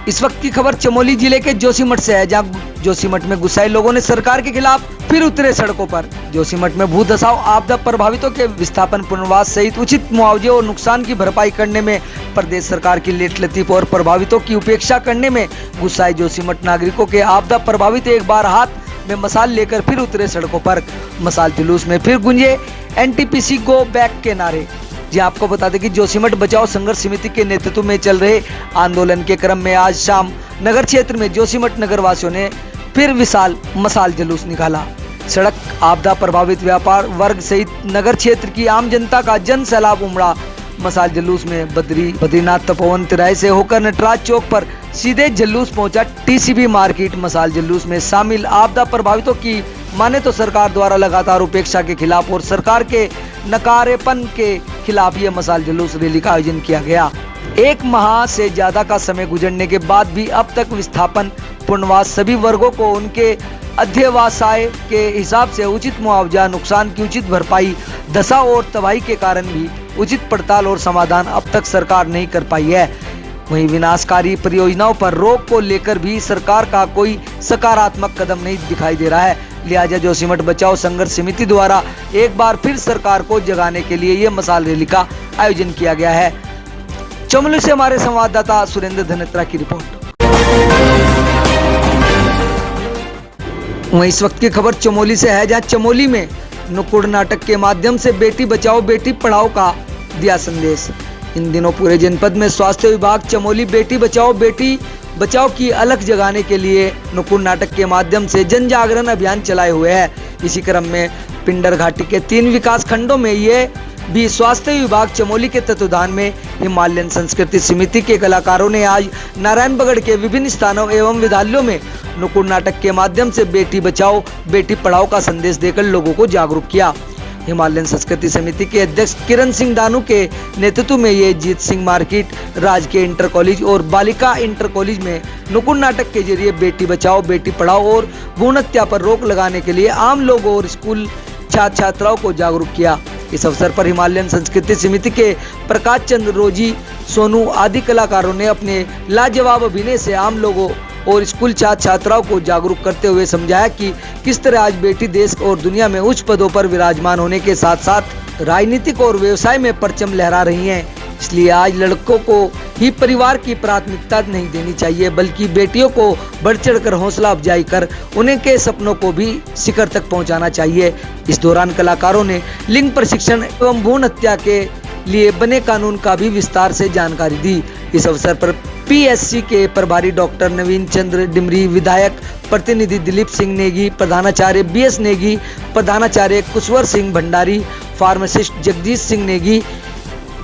इस वक्त की खबर चमोली जिले के जोशीमठ से है, जहां जोशीमठ में गुस्साए लोगों ने सरकार के खिलाफ फिर उतरे सड़कों पर। जोशीमठ में भू धसाव, आपदा प्रभावितों के विस्थापन, पुनर्वास सहित उचित मुआवजे और नुकसान की भरपाई करने में प्रदेश सरकार की लेट लतीफ और प्रभावितों की उपेक्षा करने में गुस्साए जोशीमठ नागरिकों के आपदा प्रभावित एक बार हाथ में मशाल लेकर फिर उतरे सड़कों पर। मशाल जुलूस में फिर गूंजे एनटीपीसी गो बैक के नारे। जी आपको बता दें कि जोशीमठ बचाओ संघर्ष समिति के नेतृत्व में चल रहे आंदोलन के क्रम में आज शाम नगर क्षेत्र में जोशीमठ नगर वासियों ने फिर विशाल मशाल जुलूस निकाला। सड़क आपदा प्रभावित व्यापार वर्ग सहित नगर क्षेत्र की आम जनता का जन सैलाब उमड़ा। मशाल जुलूस में बद्रीनाथ तपोवन तिराहे से होकर नटराज चौक पर सीधे जुलूस पहुंचा टीसीबी मार्केट। मशाल जुलूस में शामिल आपदा प्रभावितों की माने तो सरकार द्वारा लगातार उपेक्षा के खिलाफ और सरकार के नकारेपन के खिलाफ ये मशाल जुलूस रैली का आयोजन किया गया। एक माह से ज्यादा का समय गुजरने के बाद भी अब तक विस्थापन, पुनर्वास सभी वर्गों को उनके अध्यवसाय के हिसाब से उचित मुआवजा, नुकसान की उचित भरपाई, दशा और तबाही के कारण भी उचित पड़ताल और समाधान अब तक सरकार नहीं कर पाई है। वहीं विनाशकारी परियोजनाओं पर रोक को लेकर भी सरकार का कोई सकारात्मक कदम नहीं दिखाई दे रहा है। लिहाजा जोशीमठ बचाओ संघर्ष समिति द्वारा एक बार फिर सरकार को जगाने के लिए ये मशाल रैली का आयोजन किया गया है। चमोली से हमारे संवाददाता सुरेंद्र धनेत्रा की रिपोर्ट। वहीं इस वक्त की खबर चमोली से है, जहां चमोली में नुक्कड़ नाटक के माध्यम से बेटी बचाओ बेटी पढ़ाओ का दिया संदेश। इन दिनों पूरे जनपद में स्वास्थ्य विभाग चमोली बेटी बचाओ की अलख जगाने के लिए नुक्कड़ नाटक के माध्यम से जन जागरण अभियान चलाए हुए है। इसी क्रम में पिंडर घाटी के 3 विकास खंडों में ये भी स्वास्थ्य विभाग चमोली के तत्वाधान में हिमालयन संस्कृति समिति के कलाकारों ने आज नारायणबगड़ के विभिन्न स्थानों एवं विद्यालयों में नुक्कड़ नाटक के माध्यम से बेटी बचाओ बेटी पढ़ाओ का संदेश देकर लोगों को जागरूक किया। हिमालयन संस्कृति समिति के अध्यक्ष किरण सिंह दानू के नेतृत्व में ये जीत सिंह मार्केट, राजकीय इंटर कॉलेज और बालिका इंटर कॉलेज में नुक्कड़ नाटक के जरिए बेटी बचाओ बेटी पढ़ाओ और भ्रूण हत्या पर रोक लगाने के लिए आम लोगों और स्कूल छात्र छात्राओं को जागरूक किया। इस अवसर पर हिमालयन संस्कृति समिति के प्रकाश चंद्र, रोजी, सोनू आदि कलाकारों ने अपने लाजवाब अभिनय से आम लोगों और स्कूल छात्र छात्राओं को जागरूक करते हुए समझाया कि किस तरह आज बेटी देश और दुनिया में उच्च पदों पर विराजमान होने के साथ साथ राजनीतिक और व्यवसाय में परचम लहरा रही हैं। इसलिए आज लड़कों को ही परिवार की प्राथमिकता नहीं देनी चाहिए, बल्कि बेटियों को बढ़ चढ़कर हौसला अफजाई कर उन्हें के सपनों को भी शिखर तक पहुंचाना चाहिए। इस दौरान कलाकारों ने लिंग प्रशिक्षण एवं भ्रूण हत्या के लिए बने कानून का भी विस्तार से जानकारी दी। इस अवसर पर पीएससी के प्रभारी डॉक्टर नवीन चंद्र डिमरी, विधायक प्रतिनिधि दिलीप सिंह नेगी, प्रधानाचार्य बीएस नेगी, प्रधानाचार्य कुशवर सिंह भंडारी, फार्मासिस्ट जगदीश सिंह नेगी,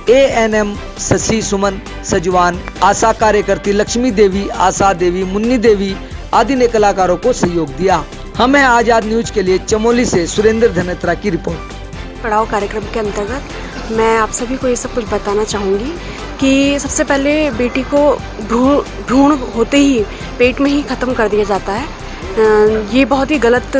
एएनएम शशि सुमन सजवान, आशा कार्यकर्ती लक्ष्मी देवी, आशा देवी, मुन्नी देवी आदि ने कलाकारों को सहयोग दिया। हमें आजाद न्यूज के लिए चमोली से सुरेंद्र धनेत्रा की रिपोर्ट। पढ़ाओ कार्यक्रम के अंतर्गत मैं आप सभी को ये सब कुछ बताना चाहूँगी कि सबसे पहले बेटी को भ्रूण होते ही पेट में ही ख़त्म कर दिया जाता है। ये बहुत ही गलत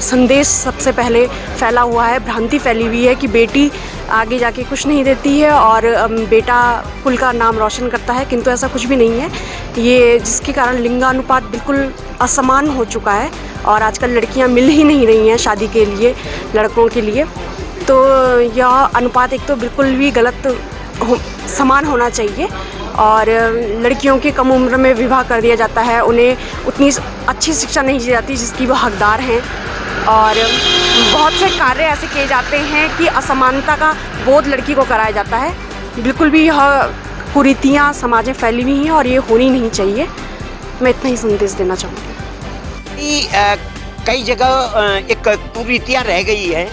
संदेश सबसे पहले फैला हुआ है, भ्रांति फैली हुई है कि बेटी आगे जाके कुछ नहीं देती है और बेटा कुल का नाम रोशन करता है, किंतु ऐसा कुछ भी नहीं है। ये जिसके कारण लिंगानुपात बिल्कुल असमान हो चुका है और आजकल लड़कियां मिल ही नहीं रही हैं शादी के लिए लड़कों के लिए। तो यह अनुपात एक तो बिल्कुल भी गलत समान होना चाहिए और लड़कियों के कम उम्र में विवाह कर दिया जाता है, उन्हें उतनी अच्छी शिक्षा नहीं दी जाती जिसकी वो हकदार हैं और बहुत से कार्य ऐसे किए जाते हैं कि असमानता का बोध लड़की को कराया जाता है। बिल्कुल भी यह कुरीतियाँ समाज में फैली हुई हैं और ये होनी नहीं चाहिए। मैं इतना ही संदेश देना चाहूँगी। कई जगह एक कुरीतियाँ रह गई है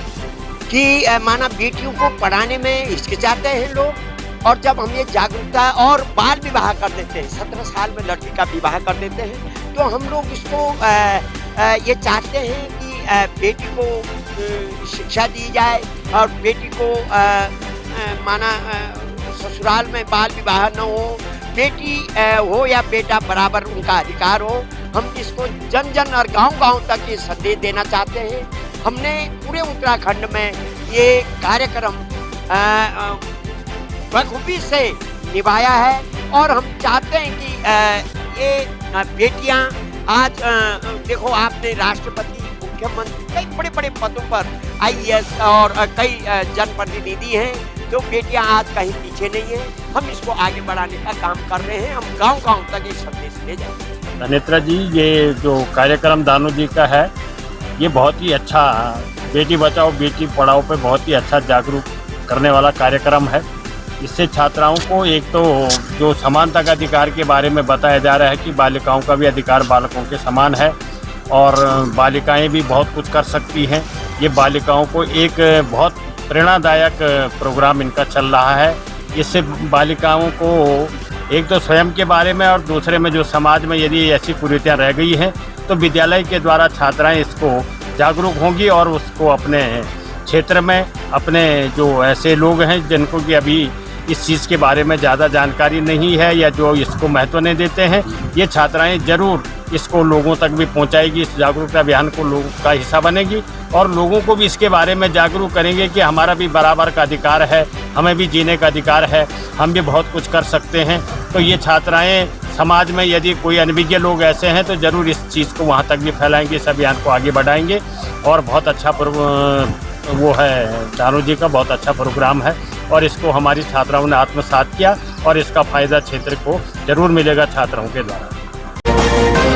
कि माना बेटियों को पढ़ाने में हिचकिचाते हैं लोग, और जब हम ये जागरूकता और बाल विवाह कर देते हैं, 17 साल में लड़की का विवाह कर देते हैं, तो हम लोग इसको ये चाहते हैं कि बेटी को शिक्षा दी जाए और बेटी को माना ससुराल में बाल विवाह न हो, बेटी हो या बेटा बराबर उनका अधिकार हो। हम इसको जन जन और गांव-गांव तक ये संदेश देना चाहते हैं। हमने पूरे उत्तराखंड में ये कार्यक्रम बखूबी से निभाया है और हम चाहते हैं कि ये बेटियां आज देखो आपने राष्ट्रपति, मुख्यमंत्री, कई बड़े बड़े पदों पर IAS और कई जनप्रतिनिधि हैं, तो बेटियां आज कहीं पीछे नहीं है। हम इसको आगे बढ़ाने का काम कर रहे हैं, हम गांव-गांव तक ये संदेश ले जाएंगे। नेत्रा जी, ये जो कार्यक्रम दानू जी का है, ये बहुत ही अच्छा बेटी बचाओ बेटी पढ़ाओ पे बहुत ही अच्छा जागरूक करने वाला कार्यक्रम है। इससे छात्राओं को एक तो जो समानता का अधिकार के बारे में बताया जा रहा है कि बालिकाओं का भी अधिकार बालकों के समान है और बालिकाएं भी बहुत कुछ कर सकती हैं। ये बालिकाओं को एक बहुत प्रेरणादायक प्रोग्राम इनका चल रहा है। इससे बालिकाओं को एक तो स्वयं के बारे में और दूसरे में जो समाज में यदि ऐसी कुरीतियाँ रह गई हैं तो विद्यालय के द्वारा छात्राएं इसको जागरूक होंगी और उसको अपने क्षेत्र में अपने जो ऐसे लोग हैं जिनको कि अभी इस चीज़ के बारे में ज़्यादा जानकारी नहीं है या जो इसको महत्व नहीं देते हैं, ये छात्राएं ज़रूर इसको लोगों तक भी पहुंचाएगी। इस जागरूकता अभियान को लोगों का हिस्सा बनेगी और लोगों को भी इसके बारे में जागरूक करेंगे कि हमारा भी बराबर का अधिकार है, हमें भी जीने का अधिकार है, हम भी बहुत कुछ कर सकते हैं। तो ये छात्राएं समाज में यदि कोई अनभिज्ञ लोग ऐसे हैं तो ज़रूर इस चीज़ को वहाँ तक भी फैलाएंगे, इस अभियान को आगे बढ़ाएंगे और बहुत अच्छा वो है दानू जी का बहुत अच्छा प्रोग्राम है और इसको हमारी छात्राओं ने आत्मसात किया और इसका फ़ायदा क्षेत्र को ज़रूर मिलेगा छात्राओं के द्वारा।